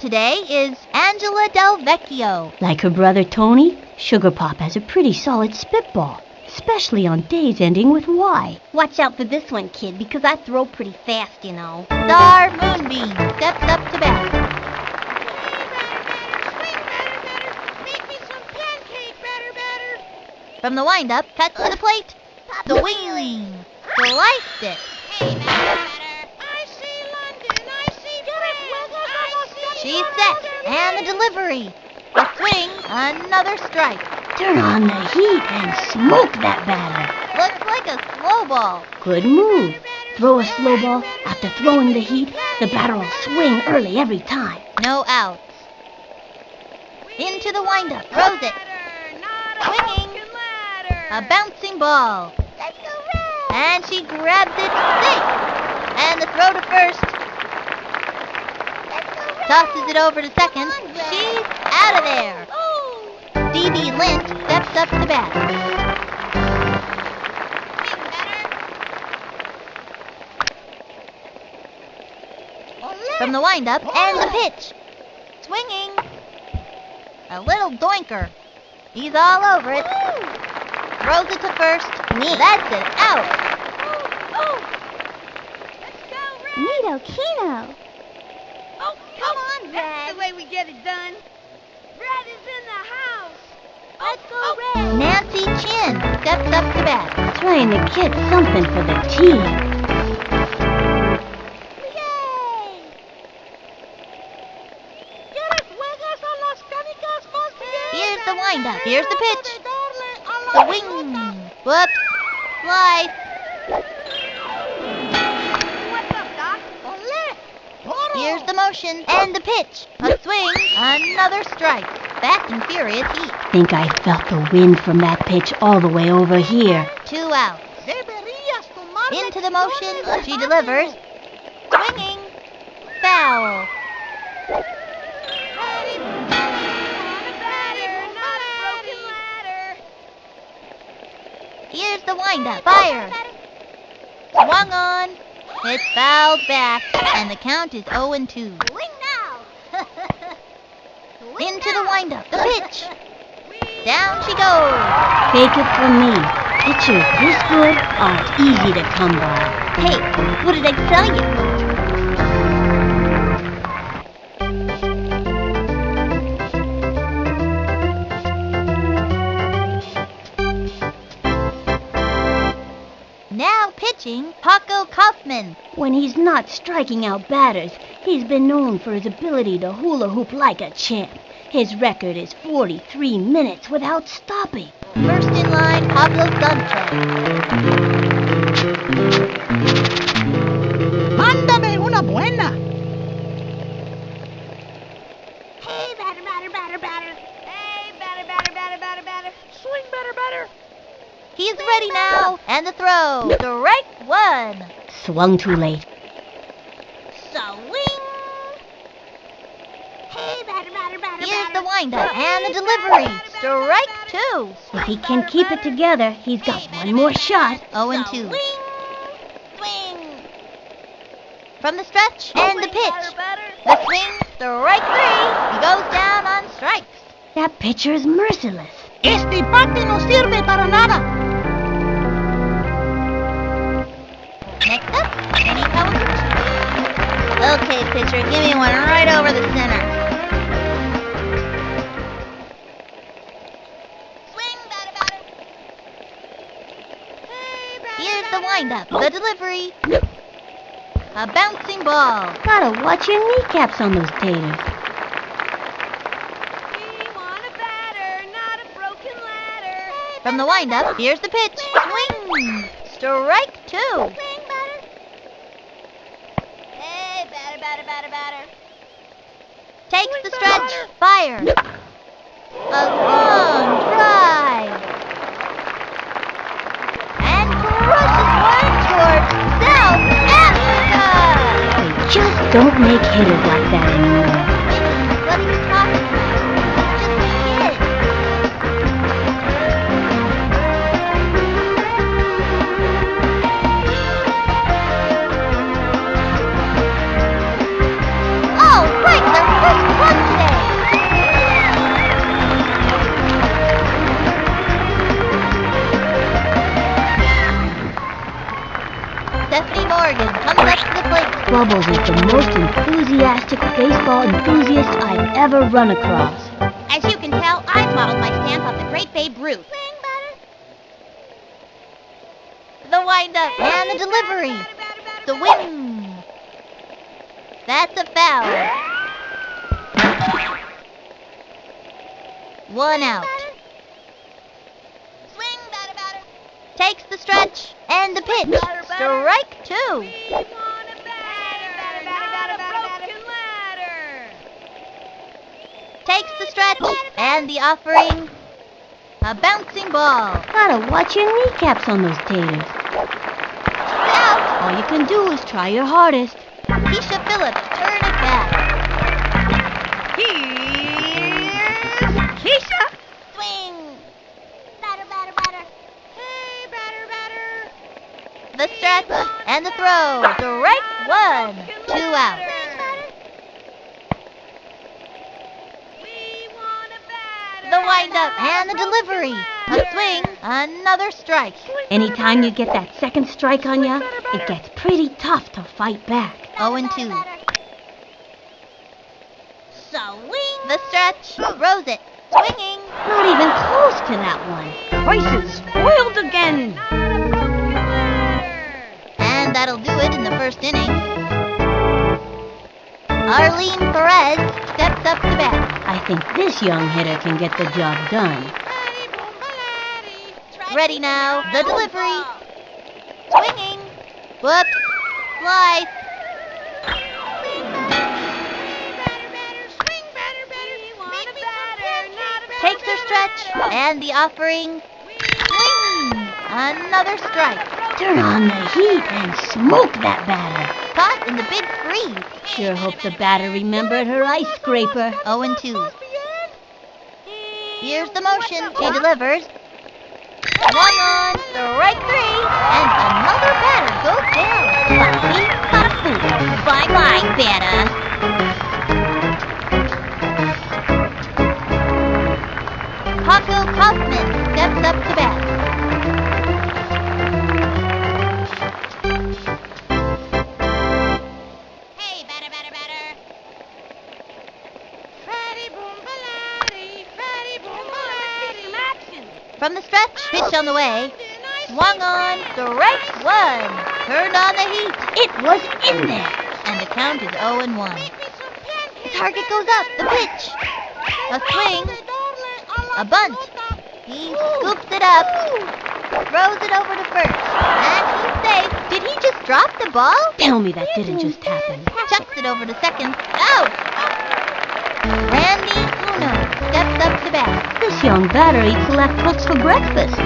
today is Angela Del Vecchio. Like her brother Tony, Sugar Pop has a pretty solid spitball, especially on days ending with Y. Watch out for this one, kid, because I throw pretty fast, you know. Star Moonbeam steps up to bat. From the windup, cuts to the plate. Swing. Sliced it. She's set, and the delivery. A swing, another strike. Turn on the heat and smoke that batter. Looks like a slow ball. Good move. Throw a slow ball. After throwing the heat, the batter will swing early every time. No outs. Into the windup, throws it. Swinging. A bouncing ball. And she grabs it safe. And the throw to first. Tosses it over to second. She's out of there. Stevie Lynch steps up to bat. From the windup and the pitch. Swinging. A little doinker. He's all over it. Throws it to first. That's it out. Neato Kino. Oh, come on, Brad. That's the way we get it done. Brad is in the house. Let's go, Red. Nancy Chin steps up to bat. Trying to get something for the team. Here's the windup. Here's the pitch. The wing. Whoops. Slice. What's up, Doc? Here's the motion and the pitch. A swing. Another strike. Fast and furious heat. Think I felt the wind from that pitch all the way over here. 2 outs. Into the motion. She delivers. Swinging. Foul. Here's the windup. Fire. Swung on. It's fouled back. And the count is 0-2. Swing now. Into the windup. The pitch. Down she goes. Take it from me. Pitchers this good aren't easy to come by. Hey, what did I tell you? Now pitching, Paco Kaufman. When he's not striking out batters, he's been known for his ability to hula hoop like a champ. His record is 43 minutes without stopping. First in line, Pablo Sanchez. Mándame una buena. Hey, batter. Hey, batter. Swing, batter. He's ready now. And the throw. Strike 1. Swung too late. Swing. Hey, batter. Here's the windup and the delivery. Strike 2. If he can keep it together, he's got one more shot. 0-2. Swing. From the stretch and the pitch. The swing. Strike 3. He goes down on strikes. That pitcher is merciless. Este bate no sirve para nada. Next up, Kenny Kawaguchi. Okay, pitcher, give me one right over the center. Swing, batter. Hey, batter. Here's the windup, the delivery. A bouncing ball. Gotta watch your kneecaps on those taters. We want a batter, not a broken ladder. From the windup, here's the pitch. Swing. Strike 2. Swing, batter. Hey, batter. Takes the stretch. Fire. A long drive. And crushes one towards South Africa. They just don't make hitters like that anymore. What are you talking about? Just a kid. Oh, right, the first Bubbles is the most enthusiastic baseball enthusiast I've ever run across. As you can tell, I've modeled my stance off the great Babe Ruth. The windup and the delivery. Swing. That's a foul. 1 out. Swing, batter, batter. Takes the stretch and the pitch. Strike 2. We want a batter, not a broken ladder. Takes the stretch and the offering. A bouncing ball. Gotta watch your kneecaps on those taters. Out. All you can do is try your hardest. Keisha Phillips, turn it back. Here's Keisha. Swing. Batter, batter, batter. Hey, batter, batter. The stretch and the throw. Strike 1. 2 out. We want a batter. The windup and the delivery. A swing, another strike. Anytime you get that second strike on ya, it gets pretty tough to fight back. 0-2. Swing. The stretch. Throws it. Swinging. Not even close to that one. Prices spoiled again. And that'll do it in the first inning. Arlene Perez steps up to bat. I think this young hitter can get the job done. Ready now. The delivery. Swinging. Whoops. Slice. Takes her stretch and the offering. Swing. Another strike. Turn on the heat and smoke that batter. Caught in the big freeze. Sure hope the batter remembered her ice scraper. 0-2. Here's the motion. She delivers. Swung on. Strike 3. And another batter goes down. Bye-bye, batter. Paco Kaufman steps up to bat. Hey, batter, batter, batter. Fatty boom baladi, fatty boom baladi. Action. From the stretch, pitch on the way. Swung on. Strike 1. Turned on the heat. It was in there. And the count is 0-1. The target goes up. The pitch. A swing. A bunt. He scoops it up. Throws it over to first. And he's safe. Did he just drop the ball? Tell me that didn't just happen. Chucks it over to second. Out. Randy Uno steps up to bat. This young batter eats left hooks for breakfast.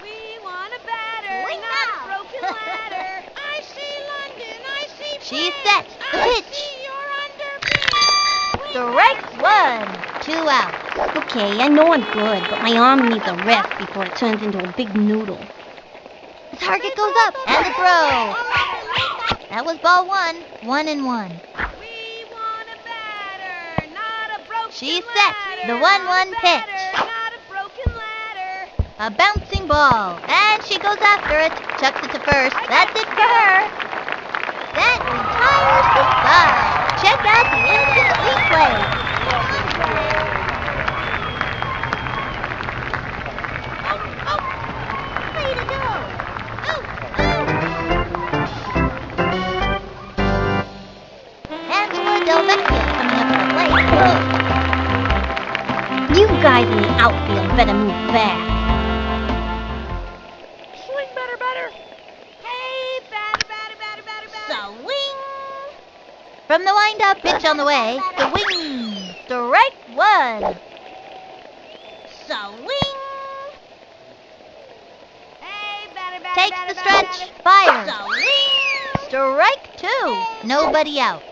We want a batter, not a broken ladder. I see London, I see She's Paris. set. The I pitch. see you're under Strike 1. 2 out. Okay, I know I'm good, but my arm needs a rest before it turns into a big noodle. The target goes up. And the throw. That was ball 1. 1-1. We want a batter, not a broken She's set. The 1-1 pitch. ladder, not a broken ladder. A bouncing ball. And she goes after it. Chucks it to first. That's it for her. That retires the side. Check out the incomplete play. Way to go. Angela Del Vecchio coming up to the plate. You guys in the outfield better move fast. Swing, batter, batter. Hey, batter, batter, batter, batter, batter. Swing. From the windup, pitch on the way. The wing. Strike 1. Swing. Hey, batter, batter, Takes batter, the batter, stretch. batter. Fires. Swing. Strike 2. Nobody out.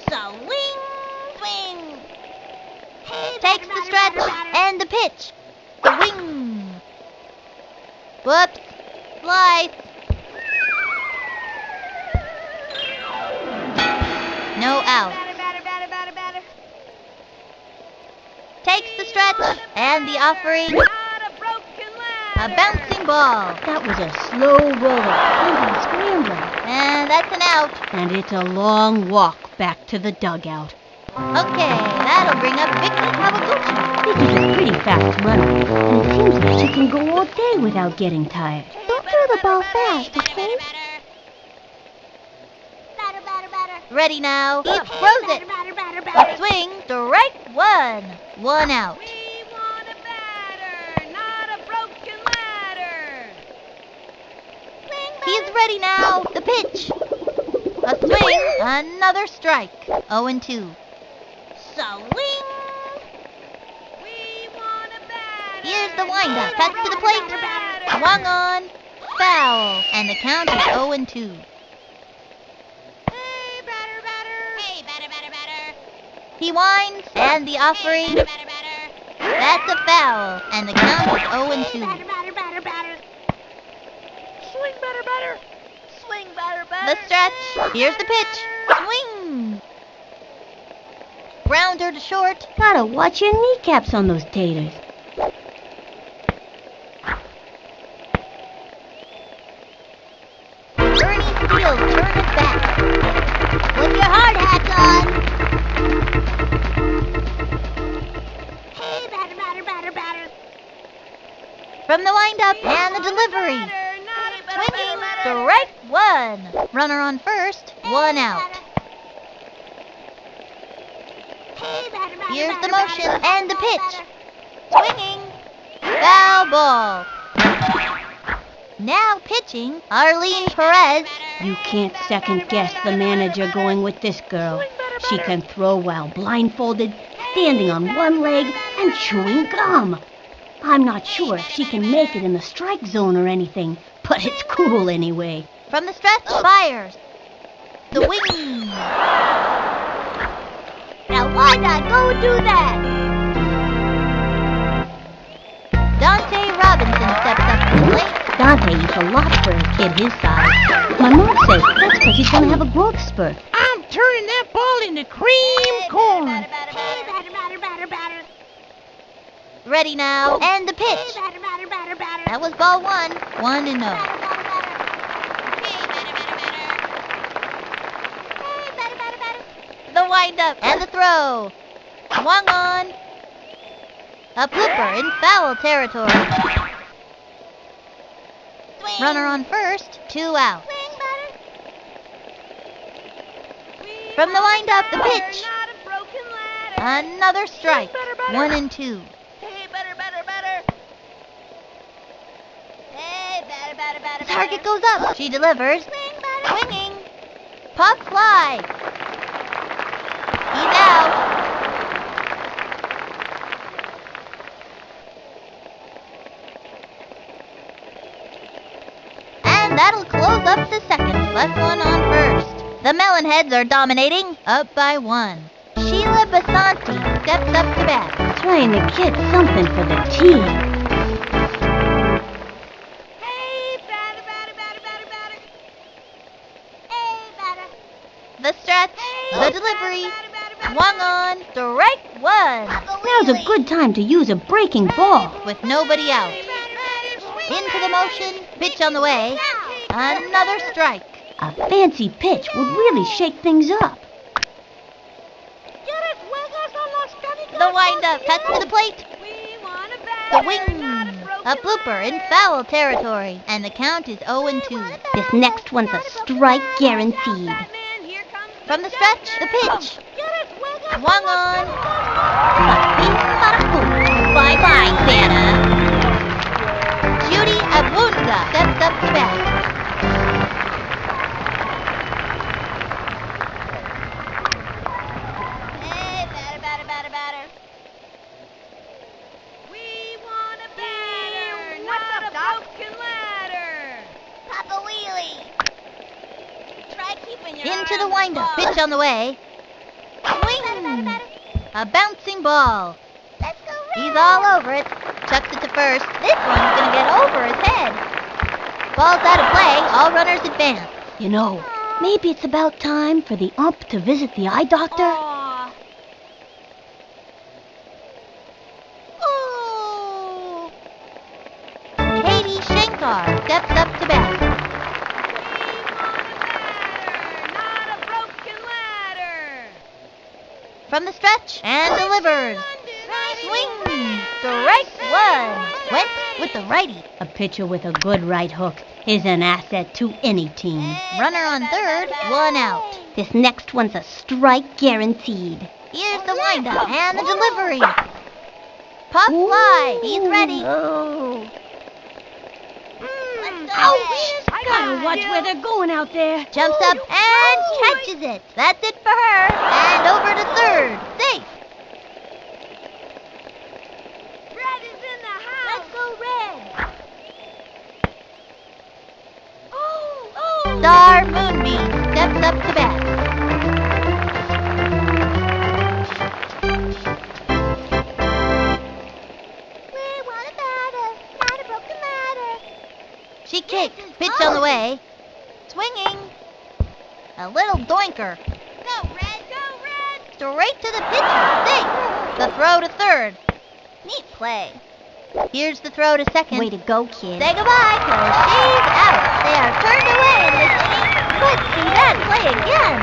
Swing. Swing. Hey, Takes batter, the batter, stretch batter, batter. and the pitch. The wing. Whoops. Slice. No out. Batter, batter, batter, batter, batter. Takes the stretch and the offering. Not a broken A ladder. bouncing ball. That was a slow roller. Even scrambling. And that's an out. And it's a long walk back to the dugout. Okay, that'll bring up Vicky Kawaguchi. Vicky's a pretty fast runner, and it seems like she can go all day without getting tired. Don't throw the ball fast, okay? Batter, batter, batter. Ready now. He throws Batter, it. batter, batter, A batter. swing, strike one. One out. We want a batter, not a broken ladder. He's ready now. The pitch. A swing, another strike. 0-2. Swing. We want a batter. Here's the windup. Cuts to the Batter, plate. batter. Swung on. Foul. And the count is 0-2. Hey, batter, batter. Hey, batter, batter, batter. He winds, and the offering. Batter, batter, batter. That's a foul. And the count is 0-2. Batter, batter, batter, batter. Swing, batter, batter. Swing, batter, batter. The stretch. Here's the pitch. Swing. Grounder to short. Gotta watch your kneecaps on those taters. Ernie Steele turn it back. With your hard hats on. Hey, batter, batter, batter, batter. From the windup and the delivery. Batter, not a Swinging. batter. Strike one. Runner on first. One out. Hey, batter, batter, Here's the batter, motion batter, and the batter, pitch. batter. Swinging. Foul ball. Now pitching, Arlene Perez. You can't second guess the manager going with this girl. She can throw while blindfolded, standing on one leg, and chewing gum. I'm not sure if she can make it in the strike zone or anything, but it's cool anyway. From the stretch, fires. The wing. Now why not go do that? Dante Robinson steps up to the plate. Dante eats a lot for a kid his size. My mom says that's because he's gonna have a growth spurt. I'm turning that ball into cream corn. Hey, batter, batter, batter, batter. Ready now, and the Hey, pitch. batter, batter, batter, batter. That was ball one. 1-0. Batter, batter, batter. Hey, batter, batter, batter. Hey, batter, batter, batter. The windup and the throw. Swung on. A blooper in foul territory. Swing. Runner on first, 2 out. Swing, batter. We From the want windup, the batter, pitch. not a broken ladder. Another strike. Batter, batter. 1-2. Hey, batter, batter, batter. Hey, batter, batter, batter, The target batter. goes up. She delivers. Swing, batter. Swinging. Pop fly. He's out. And that'll close up the second. Left one on first. The Melonheads are dominating, up by 1. Sheila Basanti steps up to bat. Trying to get something for the team. Hey, batter, batter, batter, batter, batter. Hey, batter. The stretch, the delivery, swung on, strike one. Now's a good time to use a breaking ball. With nobody out. Into the motion, pitch on the way. Another strike. A fancy pitch would really shake things up. The windup, cuts to the plate. We want a The batter, wing. not a broken A blooper in foul territory. And the count is 0-2. This next one's a strike guaranteed. Batman, here comes From the stretch, the pitch. Swung on. Bye-bye, Santa. Judy Abunga steps up to bat. Hey, batter, batter, batter, batter. We want a batter, not a broken ladder. Papa Wheelie. Try keeping your Into eye the on windup, ball. pitch on the way. Swing. A bouncing ball. Let's go, He's all over it. Chucks it to first. This one's gonna get over his head. Ball's out of play. All runners advance. You know, maybe it's about time for the ump to visit the eye doctor. Aw. Ooh. Katie Shankar steps up to bat. From the stretch and delivers. Swing! Strike one. Went with the righty. A pitcher with a good right hook is an asset to any team. Runner on third, 1 out. This next one's a strike guaranteed. Here's the windup and the delivery. Pop fly. He's ready. Oh. Ouch! Gotta watch where they're going out there. Jumps up and catches it. That's it for her. And over to third. Safe. Red is in the house. Let's go Red. Oh. Star Moonbeam steps up to bat. We want a batter, not a broken ladder. She kicks. Pitch on the way. Swinging. A little doinker. Go Red. Go Red. Straight to the pitcher. Safe. The throw to third. Neat play. Here's the throw to second. Way to go, kid. Say goodbye, 'cause she's out. They are turned away in this inning. Let's see that play again.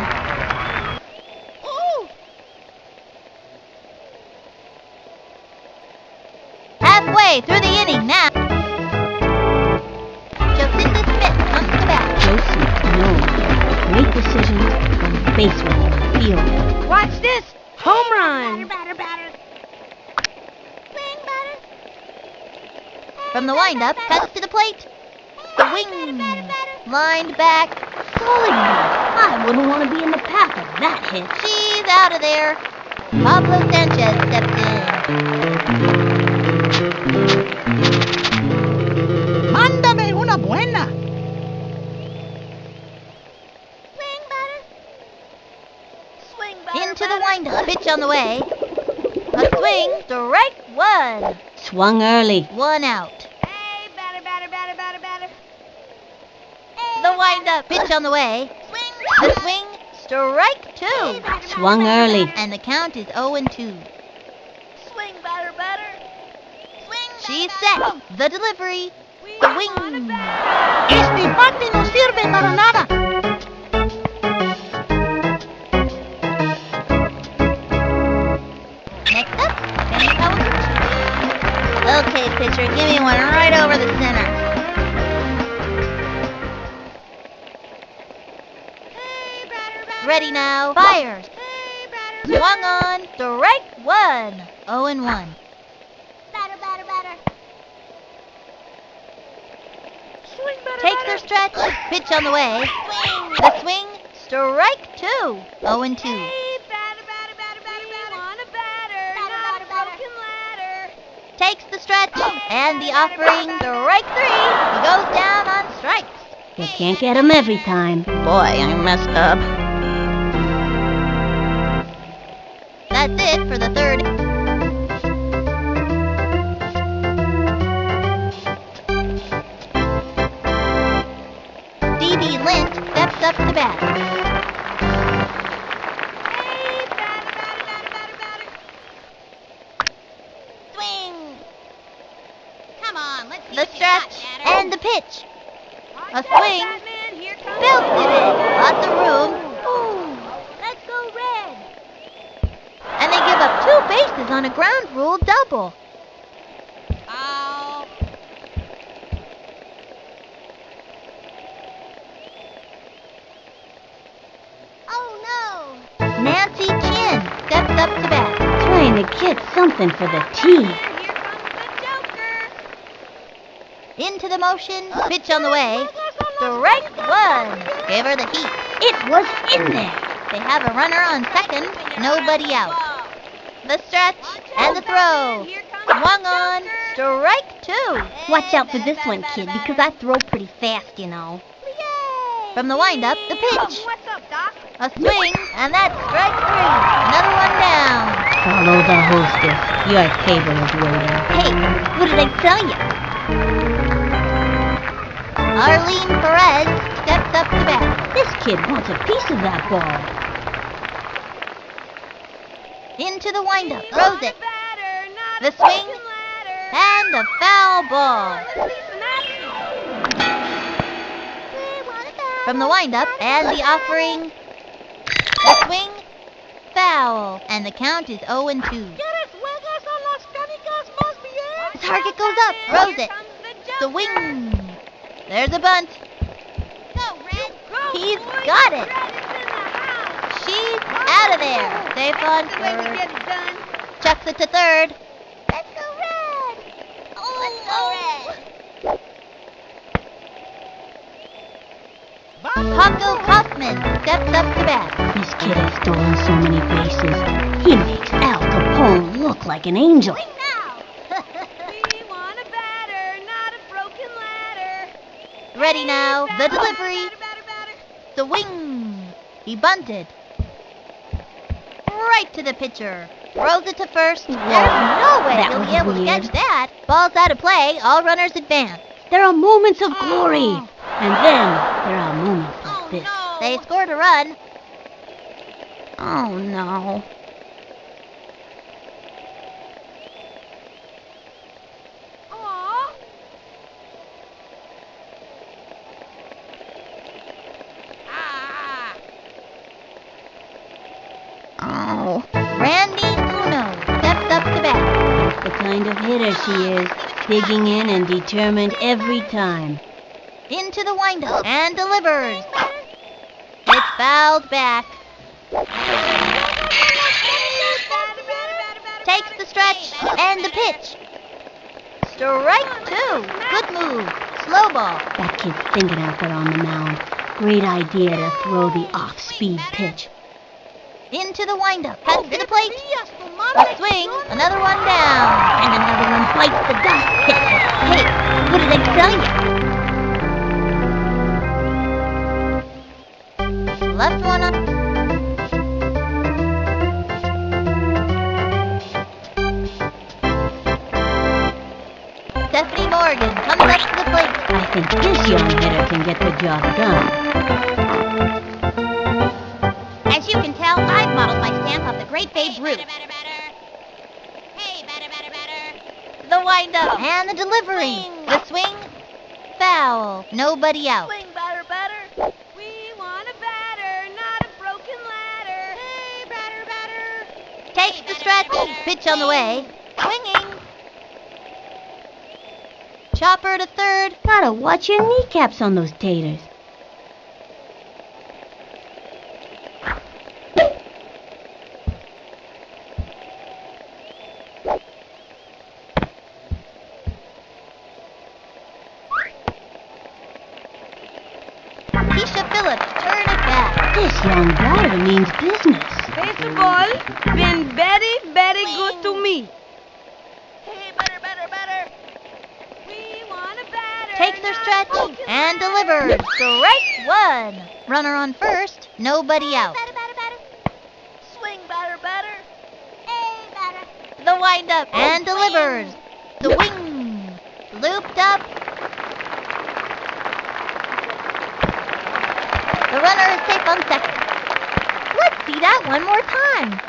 Ooh. Halfway through the inning now. Jocinda Smith comes to bat. Joe Smith knows great decisions from baseball to field. Watch this. Home run. Batter. Swing batter. From the windup, cuts to the plate. Swing. Lined back. Golly, I wouldn't want to be in the path of that hit. She's out of there. Pablo Sanchez steps in. Mándame una buena. Swing batter. Swing batter. Into the windup. Pitch on the way. A swing. Strike one. Swung early. 1 out. Hey, batter. The windup. Pitch on the way. Swing. The swing. Strike two. Swung early. And the count is 0-2. Swing batter. Swing. She's set. The delivery. Swing. Este bate no sirve para nada. Next up, Penny Kawaguchi. Okay, pitcher, give me one right over the center. Hey, batter. Ready now. Fires. Hey, batter. Swung on. Strike one. 0-1. Batter. Swing batter. Takes her stretch. Pitch on the way. The swing. Strike two. 0-2. Hey, batter. We want a batter, not a broken ladder. Takes the stretch. And the offering. Strike three. He goes down on strikes. You can't get him every time. Boy, I messed up. That's it for the third. D.B. Lint steps up to bat. Hey, batter. Swing. Come on, let's see The what you got, stretch batter. and the pitch. A swing. Batman, here comes Belted it. Lots of room. Ooh. Let's go Red. And they give up 2 bases on a ground rule double. Oh. Oh no. Nancy Chin steps up to bat. Trying to get something for the team. Here comes the Joker. Into the motion. Pitch on the way. Strike one. Give her the heat. It was in there. They have a runner on second. Nobody out. The stretch and the throw. Swung on. Strike two. Watch out for this one, kid, because I throw pretty fast, you know. From the windup, the pitch. What's up, Doc? A swing, and that's strike three. Another one down. Follow the hostess. Your table is waiting. Hey, what did I tell you? Arlene Perez steps up to bat. This kid wants a piece of that ball. Into the windup, throws it. Batter, not The a swing. broken ladder. And a foul ball. Let's see some action. From the windup and the offering. The swing. Foul. And the count is 0-2. The target goes up. Throws it. Swing. There's a bunt. He's got it. She's out of there. Safe on third. Chucks it to third. Let's go Red. Let's go Red. Paco Kaufman steps up to bat. This kid has stolen so many bases. He makes Al Capone look like an angel. We want a batter, not a broken ladder. Ready now. The delivery. Batter. Swing. He bunted. Right to the pitcher. Throws it to first. There's no way that he'll was be able to weird. catch that. Ball's out of play. All runners advance. There are moments of glory. And then there are moments like this. They scored a run. Oh, no. Aw. Oh. Randy Uno steps up to bat. The kind of hitter she is, digging in and determined every time. Into the windup and delivers. It's fouled back. Takes the stretch and the pitch. Strike 2. Good move. Slow ball. That kid's thinking out there on the mound. Great idea to throw the off-speed pitch. Into the windup. Cuts to the plate. A swing. Another one down. And another one bites the dust. Hey, what did I tell you? Left one up. Stephanie Morgan comes up to the plate. I think this young hitter can get the job done. As you can tell, I've modeled my stance off the great Babe Ruth. Hey, batter. The windup and the delivery. The swing. Foul. Nobody out. Swing, batter. We want a batter, not a broken ladder. Hey, batter. Takes the stretch. Pitch on the way. Swinging. Chopper to third. Gotta watch your kneecaps on those taters. Keisha Phillips, turn it back. This young batter means business. Baseball been very good to me. Hey, batter. We want a batter. Takes their stretch and delivers. Strike 1. Runner on first. Nobody out. Batter. Swing, batter. Hey, batter. The windup and delivers. Swing. Looped up. The runner is safe on second. Let's see that one more time.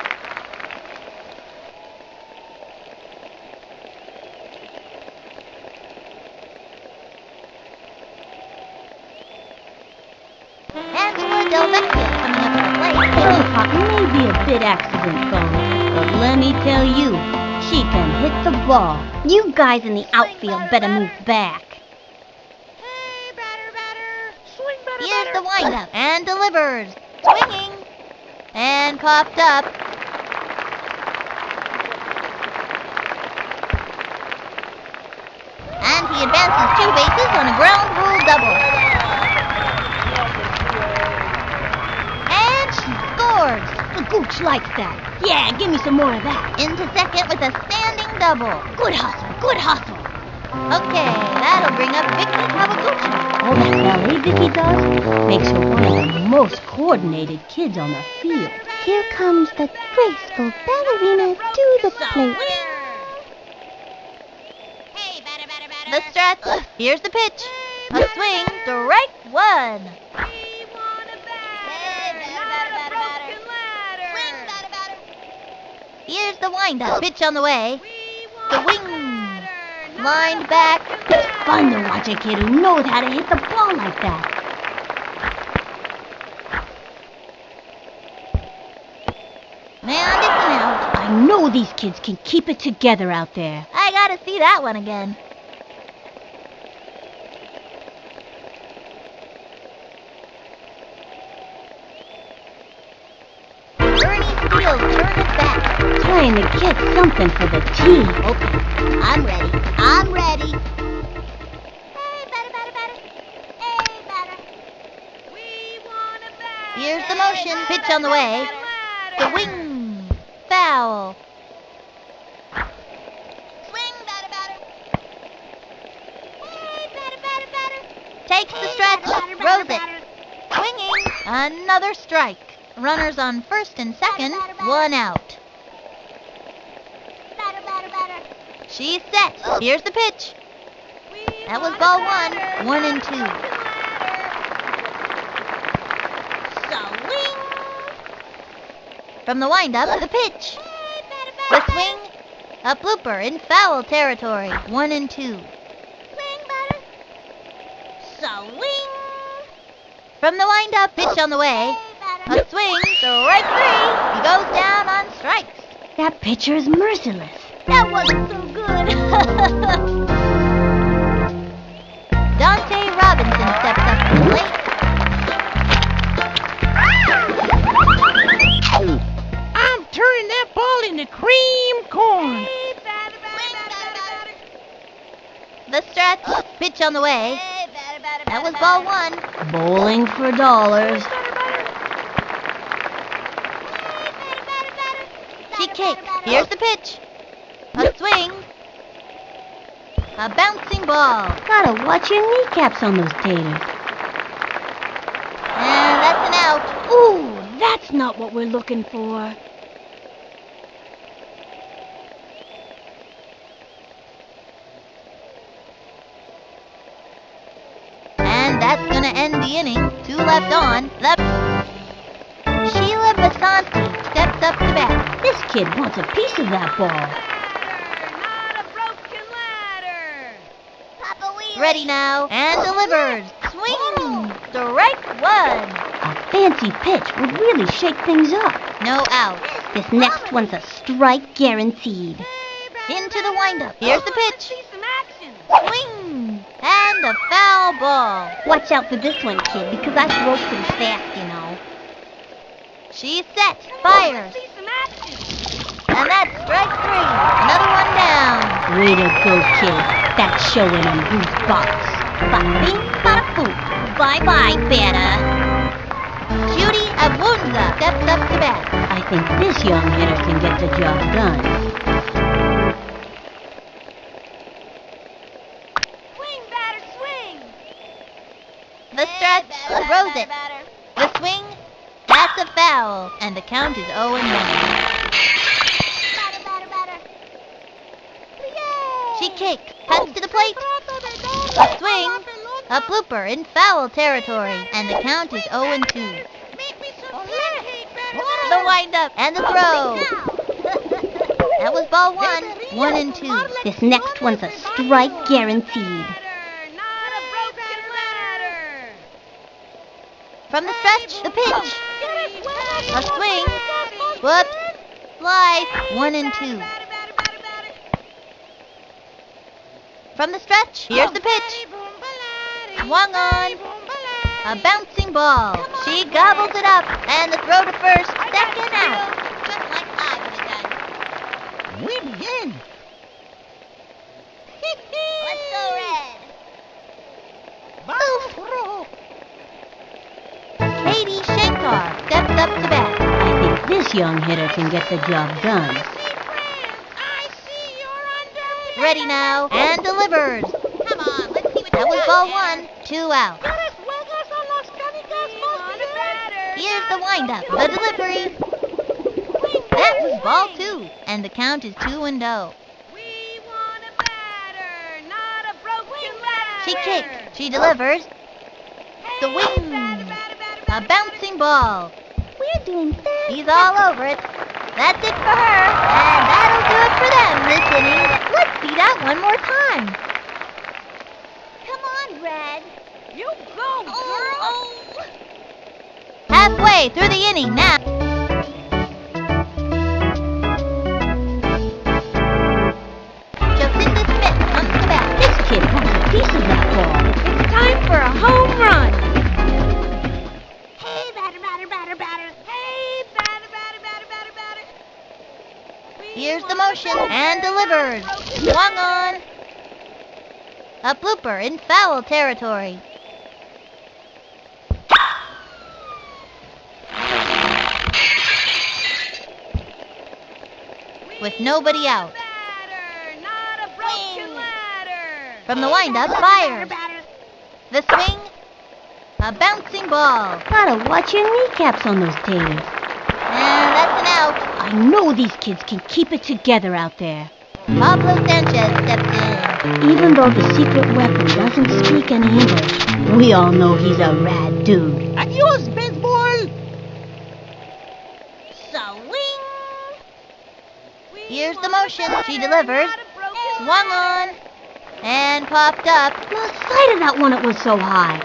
Angela Del Vecchio coming up to the plate. Philpott may be a bit accident-prone, but let me tell you, she can hit the ball. You guys in the outfield better move back. Hey, batter. Swing, batter. Here's the windup and delivers. Swinging. And popped up. And he advances 2 bases on a ground rule double. And she scores. The gooch likes that. Yeah, give me some more of that. Into second with a standing double. Good hustle. Okay, that'll bring up Vicky Kawaguchi. All that ballet Vicky does makes her one of the most coordinated kids on the field. Here comes the graceful ballerina to the plate. Hey, batter. The stretch. Here's the pitch. A swing. Strike 1. We want a batter, not a broken ladder. Swing, batter. Here's the windup. Pitch on the way. We The want wing. a batter, not Lined back. It's fun to watch a kid who knows how to hit the ball like that. these kids can keep it together out there. I gotta see that one again. Bernie Steele turned it back. Trying to get something for the team. Okay, I'm ready. I'm ready. Hey, batter. Hey, batter. We want a batter. Here's the motion. Pitch on the way. Swing. Foul. Swing, batter. Hey, batter. Takes the stretch. Throws it. Swinging. Another strike. Runners on first and second. One out. She's set. Here's the pitch. That was ball one. 1-2. Swing. From the windup, the pitch. The swing. A blooper in foul territory. 1-2. Swing. From the windup, pitch on the way. A swing. Strike three. He goes down on strikes. That pitcher is merciless. That wasn't so good. Dante Robinson steps up to the plate. I'm turning that ball into cream corn. The stretch, pitch on the way. That was ball one. Bowling for dollars. She kicks. Here's the pitch. A swing. A bouncing ball. Gotta watch your kneecaps on those taters. And that's an out. Ooh, that's not what we're looking for. And that's gonna end the inning. 2 left on. Sheila Basanti steps up to bat. This kid wants a piece of that ball. Not a broken ladder. Ready now. And delivers. Swing. Strike one. A fancy pitch would really shake things up. No out. This next one's a strike guaranteed. Into the windup. Here's the pitch. See some action. Swing. And a foul ball. Watch out for this one, kid, because I throw pretty fast, you know. She's set. Fires. See some action. And that's strike three. Another one down. Way to go, kid. That's showing them who's boss. Ba-bing, ba-da-boom. Bye-bye, better. Judy Abunza steps up to bat. I think this young hitter can get the job done. Swing, batter, swing. The stretch. Throws it. The swing. That's a foul. And the count is 0-1. She kicks. Cuts to the plate. A swing. A blooper in foul territory. And the count is 0-2. The windup and the throw. That was ball one. 1-2. This next one's a strike guaranteed. Not a broken ladder. From the stretch, the pitch. A swing. Whoops. Slice. 1-2. From the stretch, here's the pitch. Swung on. A bouncing ball. She gobbles it up. And the throw to first. Second out. Just like I would have done. We begin. Let's go red. Katie Shankar steps up to bat. I think this young hitter can get the job done. Ready now. And delivers. Come on, let's see what that was ball one. 2 out. Here's the windup. The delivery. That was ball 2. And the count is 2-0. We want a batter, not a broken ladder. She kicks. She delivers. The wing. A bouncing ball. We're doing that. He's all over it. That's it for her. And that'll do it for them this inning. Let's see that one more time. Come on, Red. You go, girl. Halfway through the inning now. batter, batter. Hey, batter, batter, batter, batter, batter. Here's the motion and delivered. Swung on. A blooper in foul territory. With nobody out. Batter, not a broken ladder. From the windup, fires. The swing, a bouncing ball. Gotta watch your kneecaps on those taters. And that's an out. I know these kids can keep it together out there. Pablo Sanchez steps in. Even though the secret weapon doesn't speak any English, we all know he's a rad dude. Adios, baseball. Swing. Here's the motion. She delivers. Swung on. And popped up. Lost sight of that one, it was so high.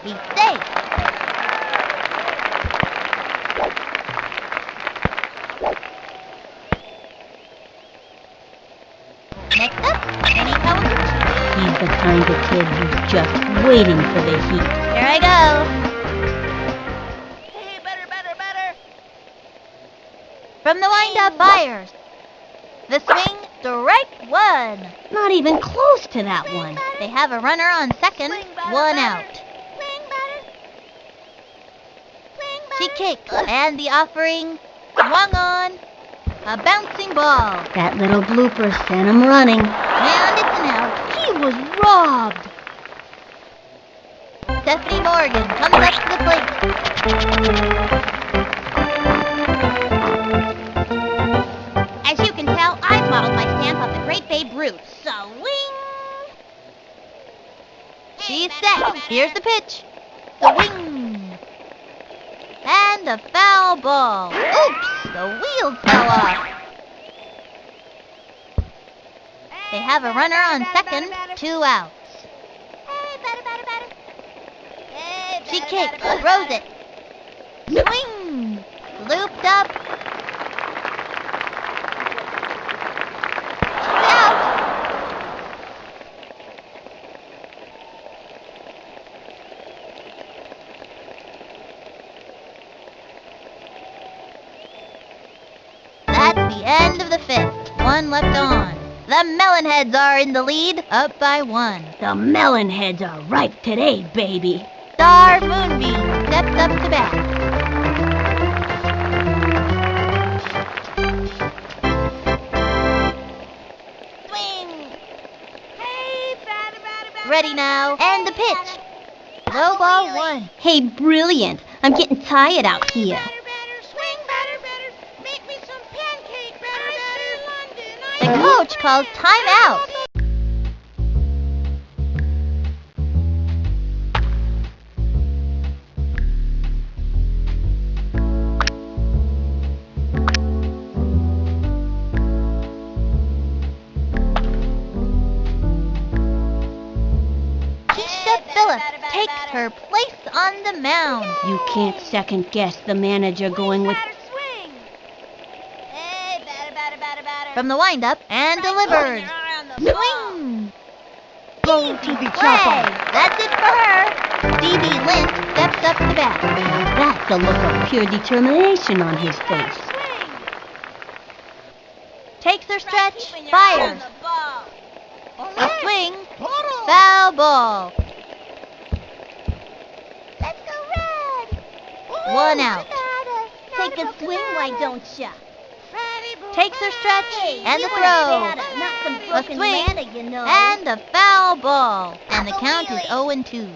He's safe. Next up, Kenny Cohen. He's the kind of kid who's just waiting for the heat. Here I go. Hey, batter, batter, batter. From the windup, fires. The swing, strike one. Not even close to that one. They have a runner on second, one out. She kicked, and the offering swung on. A bouncing ball. That little blooper sent him running. And it's an out. He was robbed. Stephanie Morgan comes up to the plate. As you can tell, I've modeled my stamp of the great Babe Ruth. Swing! She's set. Here's the pitch. Swing. And a foul ball. Oops, the wheel fell off. They have a runner on second, two outs. She kicks, throws it. Swing. Looped up. Out. That's the end of the fifth. One left on. The Melonheads are in the lead, up by one. The melon heads are ripe today, baby. Star Moonbeam steps up to bat. Swing. Hey, batter, batter, batter. Ready now. And the pitch. Low ball one. Hey, brilliant. I'm getting tired out here. Batter, batter, swing, batter, batter. Make me some pancake, batter, batter. London, The coach calls timeout. Keisha Phillips takes her place on the mound. You can't second guess the manager going with... swing. Hey, batter, batter, batter, batter. From the windup and delivered. Swing. Go, TV Play. That's it for her. D.B. Lynch steps up to bat. That's the look of pure determination on his face. Swing. Takes her stretch. Keeping your eye on Fires. the ball. A swing. Foul ball. Let's go red. One out. Take a swing, why don't ya? Takes her stretch and the You throw. wanna batter, not some A broken swing ladder, you know. and a foul ball. And the count is 0-2.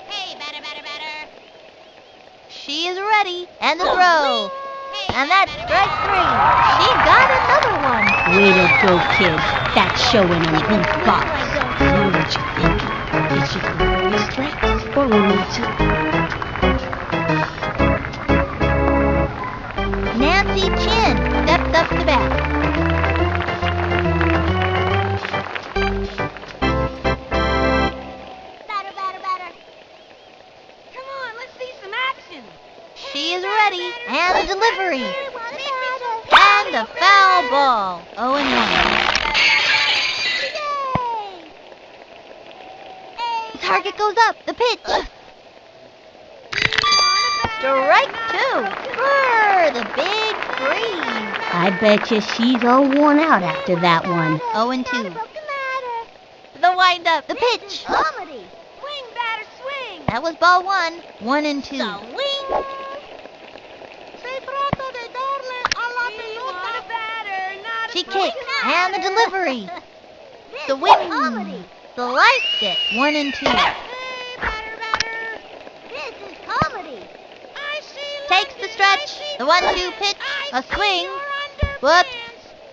Hey, batter, batter, batter. She is ready. And the throw. And that's strike three. She got another one. Way to go, kids. That's showing in who's box. What did you think? Did she throw any strikes? Or will we see? Nancy Chin steps up to bat. Batter, batter, batter. Come on, let's see some action. She is ready. And the delivery. Make me some And a a foul ball. 0-1. The target goes up. The pitch. Strike 2. Brr, the big freeze. I bet you she's all worn out after that one. 0-2. The windup. The pitch. Comedy. Swing, batter, swing. That was ball 1. 1-2. Swing. She kicks. And the delivery. The wing. The light stick. 1-2. This is comedy. Takes the stretch. The 1-2 pitch. A swing. Whoops.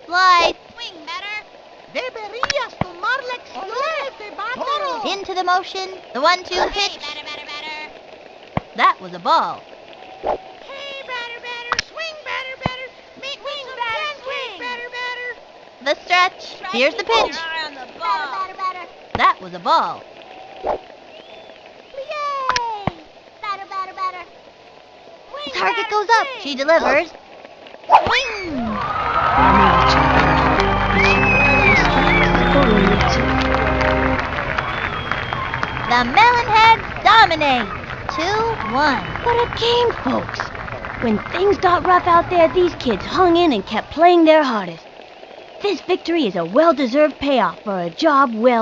Fly. Swing, batter. Deberías tomar lecciones, batter. Into the motion. The 1-2 pitch. Batter, batter, batter. That was a ball. Hey, batter, batter, swing, batter, batter. Make me some batter, swing, batter, batter. The stretch. Here's the pitch. Eye on the Batter, ball. batter, batter. That was a ball. Yay! Batter, batter, batter. The target goes up. She delivers. Swing. The Melonheads dominate. 2-1. What a game, folks. When things got rough out there, these kids hung in and kept playing their hardest. This victory is a well-deserved payoff for a job well